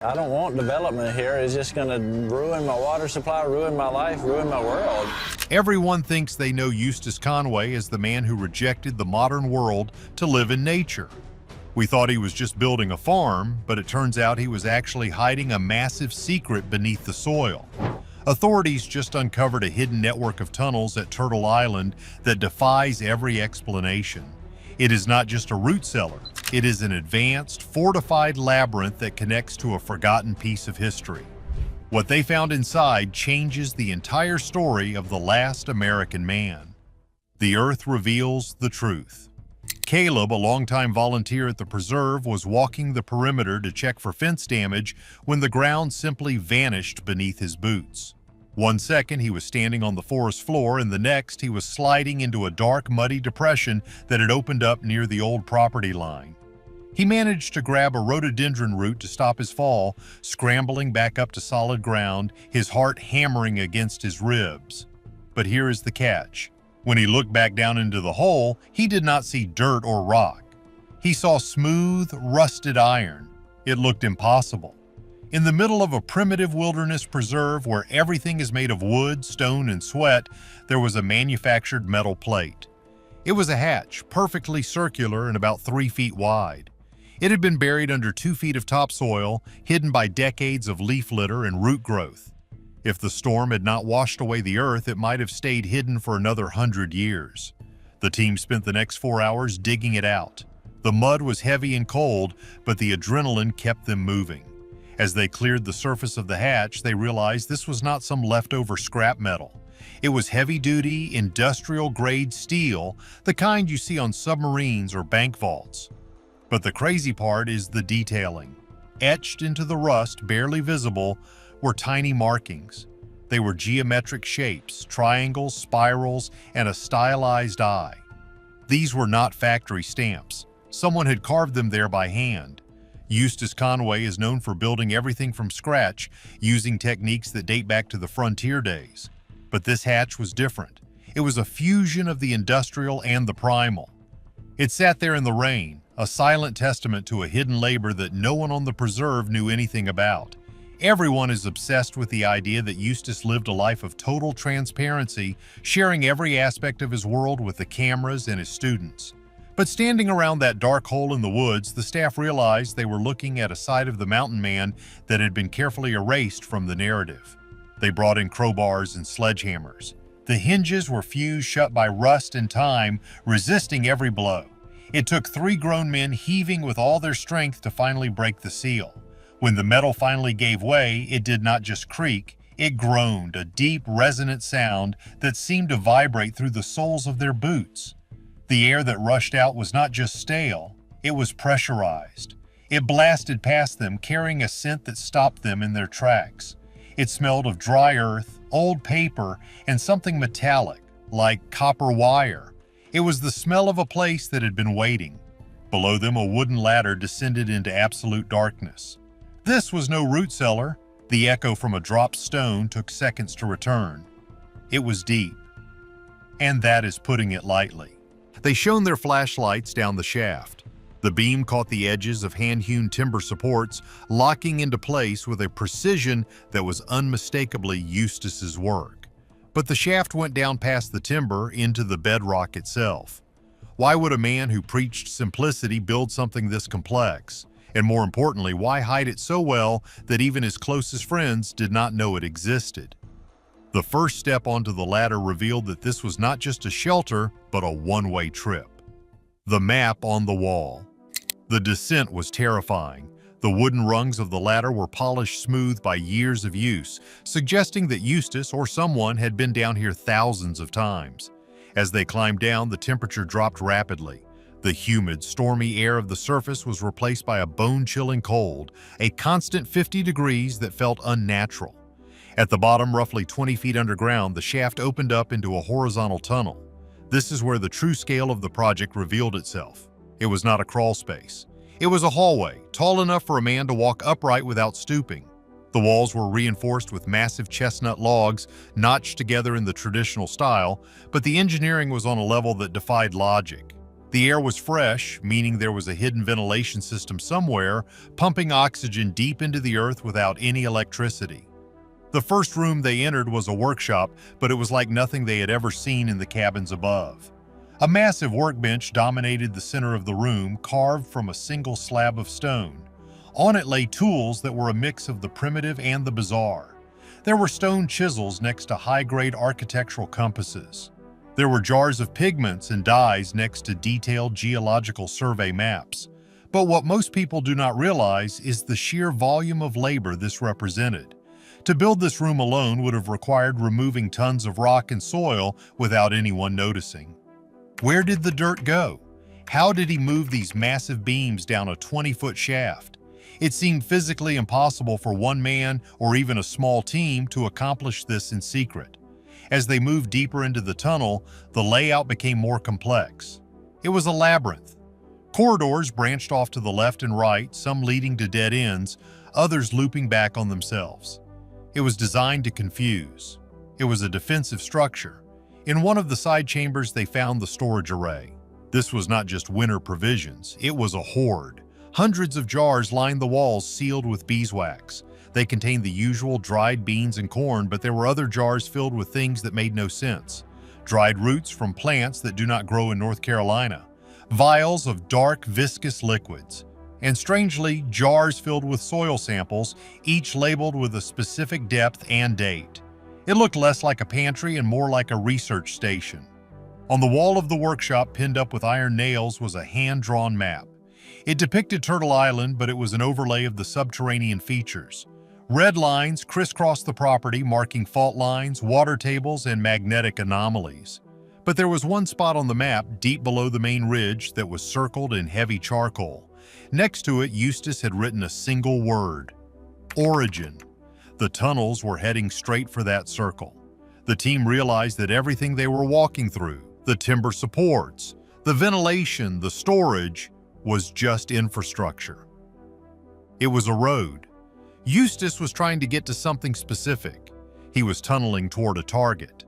I don't want development here. It's just going to ruin my water supply, ruin my life, ruin my world. Everyone thinks they know Eustace Conway as the man who rejected the modern world to live in nature. We thought he was just building a farm, but it turns out he was actually hiding a massive secret beneath the soil. Authorities just uncovered a hidden network of tunnels at Turtle Island that defies every explanation. It is not just a root cellar. It is an advanced, fortified labyrinth that connects to a forgotten piece of history. What they found inside changes the entire story of the last American man. The Earth reveals the truth. Caleb, a longtime volunteer at the preserve, was walking the perimeter to check for fence damage when the ground simply vanished beneath his boots. 1 second he was standing on the forest floor, and the next he was sliding into a dark, muddy depression that had opened up near the old property line. He managed to grab a rhododendron root to stop his fall, scrambling back up to solid ground, his heart hammering against his ribs. But here is the catch. When he looked back down into the hole, he did not see dirt or rock. He saw smooth, rusted iron. It looked impossible. In the middle of a primitive wilderness preserve where everything is made of wood, stone, and sweat, there was a manufactured metal plate. It was a hatch, perfectly circular and about 3 feet wide. It had been buried under 2 feet of topsoil, hidden by decades of leaf litter and root growth. If the storm had not washed away the earth, it might have stayed hidden for another 100 years. The team spent the next 4 hours digging it out. The mud was heavy and cold, but the adrenaline kept them moving. As they cleared the surface of the hatch, they realized this was not some leftover scrap metal. It was heavy-duty, industrial-grade steel, the kind you see on submarines or bank vaults. But the crazy part is the detailing. Etched into the rust, barely visible, were tiny markings. They were geometric shapes, triangles, spirals, and a stylized eye. These were not factory stamps. Someone had carved them there by hand. Eustace Conway is known for building everything from scratch, using techniques that date back to the frontier days. But this hatch was different. It was a fusion of the industrial and the primal. It sat there in the rain, a silent testament to a hidden labor that no one on the preserve knew anything about. Everyone is obsessed with the idea that Eustace lived a life of total transparency, sharing every aspect of his world with the cameras and his students. But standing around that dark hole in the woods, the staff realized they were looking at a side of the mountain man that had been carefully erased from the narrative. They brought in crowbars and sledgehammers. The hinges were fused shut by rust and time, resisting every blow. It took 3 grown men heaving with all their strength to finally break the seal. When the metal finally gave way, it did not just creak, it groaned, a deep, resonant sound that seemed to vibrate through the soles of their boots. The air that rushed out was not just stale, it was pressurized. It blasted past them, carrying a scent that stopped them in their tracks. It smelled of dry earth, old paper, and something metallic, like copper wire. It was the smell of a place that had been waiting. Below them, a wooden ladder descended into absolute darkness. This was no root cellar. The echo from a dropped stone took seconds to return. It was deep. And that is putting it lightly. They shone their flashlights down the shaft. The beam caught the edges of hand-hewn timber supports, locking into place with a precision that was unmistakably Eustace's work. But the shaft went down past the timber into the bedrock itself. Why would a man who preached simplicity build something this complex? And more importantly, why hide it so well that even his closest friends did not know it existed? The first step onto the ladder revealed that this was not just a shelter, but a one-way trip. The map on the wall. The descent was terrifying. The wooden rungs of the ladder were polished smooth by years of use, suggesting that Eustace or someone had been down here thousands of times. As they climbed down, the temperature dropped rapidly. The humid, stormy air of the surface was replaced by a bone-chilling cold, a constant 50 degrees that felt unnatural. At the bottom, roughly 20 feet underground, the shaft opened up into a horizontal tunnel. This is where the true scale of the project revealed itself. It was not a crawl space. It was a hallway, tall enough for a man to walk upright without stooping. The walls were reinforced with massive chestnut logs, notched together in the traditional style, but the engineering was on a level that defied logic. The air was fresh, meaning there was a hidden ventilation system somewhere, pumping oxygen deep into the earth without any electricity. The first room they entered was a workshop, but it was like nothing they had ever seen in the cabins above. A massive workbench dominated the center of the room, carved from a single slab of stone. On it lay tools that were a mix of the primitive and the bizarre. There were stone chisels next to high-grade architectural compasses. There were jars of pigments and dyes next to detailed geological survey maps. But what most people do not realize is the sheer volume of labor this represented. To build this room alone would have required removing tons of rock and soil without anyone noticing. Where did the dirt go? How did he move these massive beams down a 20-foot shaft? It seemed physically impossible for one man or even a small team to accomplish this in secret. As they moved deeper into the tunnel, the layout became more complex. It was a labyrinth. Corridors branched off to the left and right, some leading to dead ends, others looping back on themselves. It was designed to confuse. It was a defensive structure. In one of the side chambers, they found the storage array. This was not just winter provisions, it was a hoard. Hundreds of jars lined the walls, sealed with beeswax. They contained the usual dried beans and corn, but there were other jars filled with things that made no sense. Dried roots from plants that do not grow in North Carolina, vials of dark, viscous liquids, and strangely, jars filled with soil samples, each labeled with a specific depth and date. It looked less like a pantry and more like a research station. On the wall of the workshop, pinned up with iron nails, was a hand-drawn map. It depicted Turtle Island, but it was an overlay of the subterranean features. Red lines crisscrossed the property, marking fault lines, water tables, and magnetic anomalies. But there was one spot on the map, deep below the main ridge, that was circled in heavy charcoal. Next to it, Eustace had written a single word: Origin. The tunnels were heading straight for that circle. The team realized that everything they were walking through, the timber supports, the ventilation, the storage, was just infrastructure. It was a road. Eustace was trying to get to something specific. He was tunneling toward a target.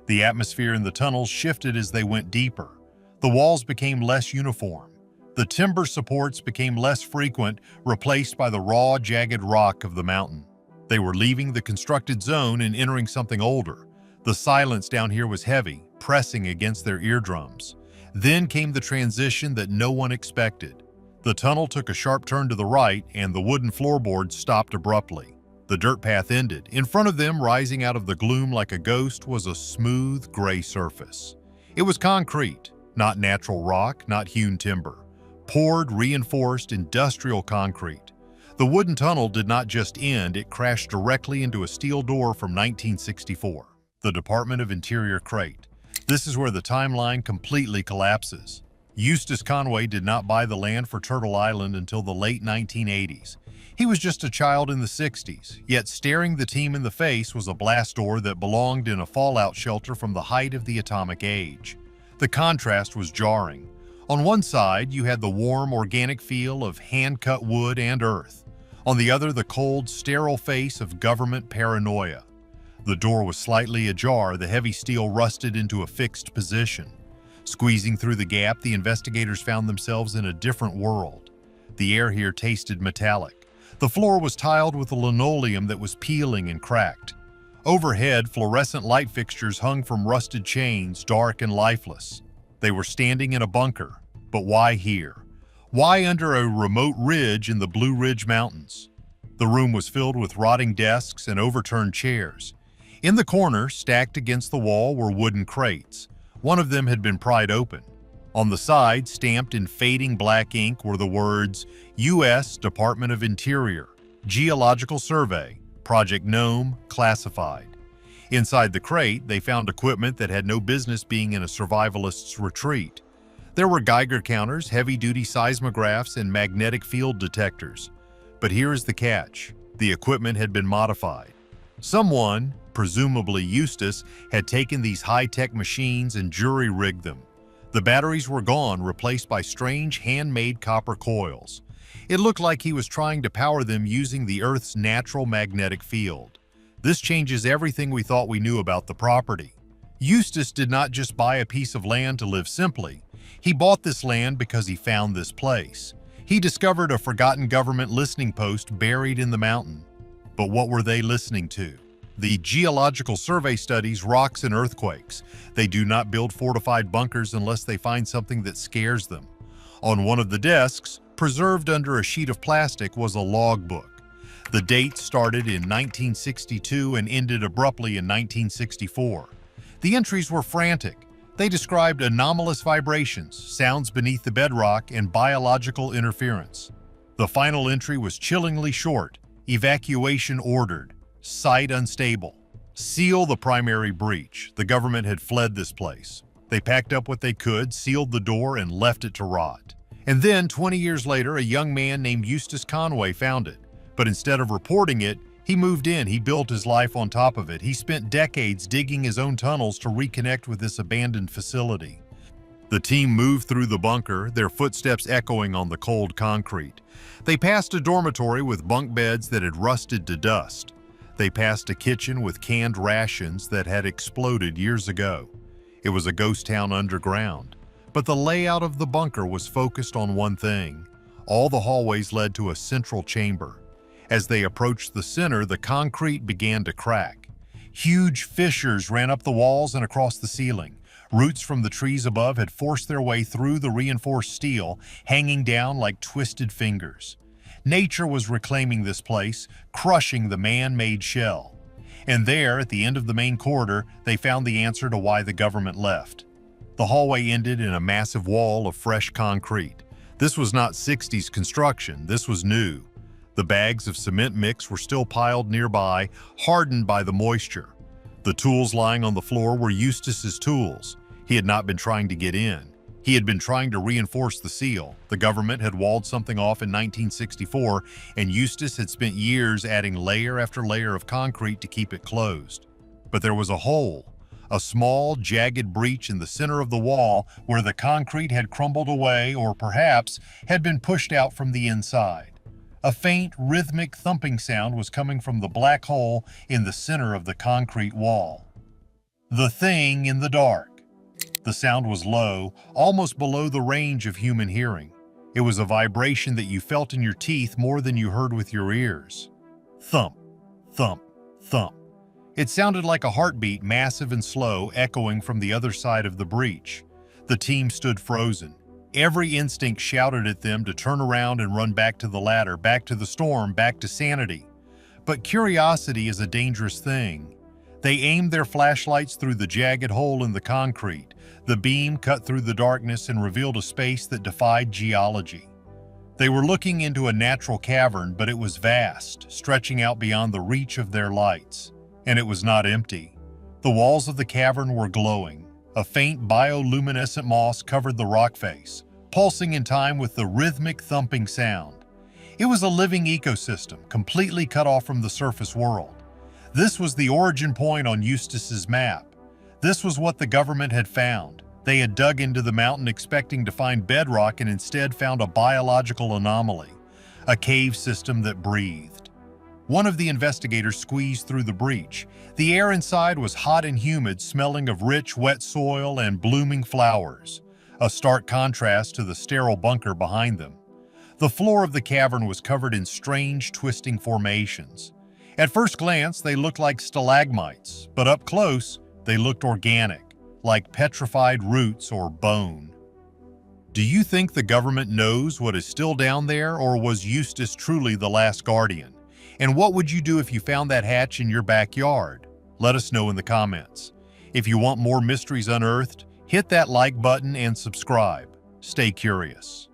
The atmosphere in the tunnels shifted as they went deeper. The walls became less uniform. The timber supports became less frequent, replaced by the raw, jagged rock of the mountain. They were leaving the constructed zone and entering something older. The silence down here was heavy, pressing against their eardrums. Then came the transition that no one expected. The tunnel took a sharp turn to the right, and the wooden floorboards stopped abruptly. The dirt path ended. In front of them, rising out of the gloom like a ghost, was a smooth, gray surface. It was concrete, not natural rock, not hewn timber. Poured, reinforced, industrial concrete. The wooden tunnel did not just end, it crashed directly into a steel door from 1964. The Department of Interior crate. This is where the timeline completely collapses. Eustace Conway did not buy the land for Turtle Island until the late 1980s. He was just a child in the 60s, yet staring the team in the face was a blast door that belonged in a fallout shelter from the height of the atomic age. The contrast was jarring. On one side, you had the warm, organic feel of hand-cut wood and earth. On the other, the cold, sterile face of government paranoia. The door was slightly ajar, the heavy steel rusted into a fixed position. Squeezing through the gap, the investigators found themselves in a different world. The air here tasted metallic. The floor was tiled with a linoleum that was peeling and cracked. Overhead, fluorescent light fixtures hung from rusted chains, dark and lifeless. They were standing in a bunker, but why here? Why under a remote ridge in the Blue Ridge Mountains? The room was filled with rotting desks and overturned chairs. In the corner, stacked against the wall, were wooden crates. One of them had been pried open. On the side, stamped in fading black ink, were the words, U.S. Department of Interior, Geological Survey, Project Gnome, Classified. Inside the crate, they found equipment that had no business being in a survivalist's retreat. There were Geiger counters, heavy-duty seismographs, and magnetic field detectors. But here is the catch. The equipment had been modified. Someone, presumably Eustace, had taken these high-tech machines and jury-rigged them. The batteries were gone, replaced by strange handmade copper coils. It looked like he was trying to power them using the Earth's natural magnetic field. This changes everything we thought we knew about the property. Eustace did not just buy a piece of land to live simply. He bought this land because he found this place. He discovered a forgotten government listening post buried in the mountain. But what were they listening to? The Geological Survey studies rocks and earthquakes. They do not build fortified bunkers unless they find something that scares them. On one of the desks, preserved under a sheet of plastic, was a logbook. The date started in 1962 and ended abruptly in 1964. The entries were frantic. They described anomalous vibrations, sounds beneath the bedrock, and biological interference. The final entry was chillingly short: evacuation ordered, site unstable. Seal the primary breach. The government had fled this place. They packed up what they could, sealed the door, and left it to rot. And then, 20 years later, a young man named Eustace Conway found it. But instead of reporting it, he moved in. He built his life on top of it. He spent decades digging his own tunnels to reconnect with this abandoned facility. The team moved through the bunker, their footsteps echoing on the cold concrete. They passed a dormitory with bunk beds that had rusted to dust. They passed a kitchen with canned rations that had exploded years ago. It was a ghost town underground. But the layout of the bunker was focused on one thing. All the hallways led to a central chamber. As they approached the center, the concrete began to crack. Huge fissures ran up the walls and across the ceiling. Roots from the trees above had forced their way through the reinforced steel, hanging down like twisted fingers. Nature was reclaiming this place, crushing the man-made shell. And there, at the end of the main corridor, they found the answer to why the government left. The hallway ended in a massive wall of fresh concrete. This was not 60s construction, this was new. The bags of cement mix were still piled nearby, hardened by the moisture. The tools lying on the floor were Eustace's tools. He had not been trying to get in. He had been trying to reinforce the seal. The government had walled something off in 1964, and Eustace had spent years adding layer after layer of concrete to keep it closed. But there was a hole, a small, jagged breach in the center of the wall where the concrete had crumbled away or perhaps had been pushed out from the inside. A faint, rhythmic thumping sound was coming from the black hole in the center of the concrete wall. The thing in the dark. The sound was low, almost below the range of human hearing. It was a vibration that you felt in your teeth more than you heard with your ears. Thump, thump, thump. It sounded like a heartbeat, massive and slow, echoing from the other side of the breach. The team stood frozen. Every instinct shouted at them to turn around and run back to the ladder, back to the storm, back to sanity. But curiosity is a dangerous thing. They aimed their flashlights through the jagged hole in the concrete. The beam cut through the darkness and revealed a space that defied geology. They were looking into a natural cavern, but it was vast, stretching out beyond the reach of their lights. And it was not empty. The walls of the cavern were glowing. A faint bioluminescent moss covered the rock face, pulsing in time with the rhythmic thumping sound. It was a living ecosystem, completely cut off from the surface world. This was the origin point on Eustace's map. This was what the government had found. They had dug into the mountain expecting to find bedrock and instead found a biological anomaly, a cave system that breathed. One of the investigators squeezed through the breach. The air inside was hot and humid, smelling of rich, wet soil and blooming flowers, a stark contrast to the sterile bunker behind them. The floor of the cavern was covered in strange, twisting formations. At first glance, they looked like stalagmites, but up close, they looked organic, like petrified roots or bone. Do you think the government knows what is still down there, or was Eustace truly the last guardian? And what would you do if you found that hatch in your backyard? Let us know in the comments. If you want more mysteries unearthed, hit that like button and subscribe. Stay curious.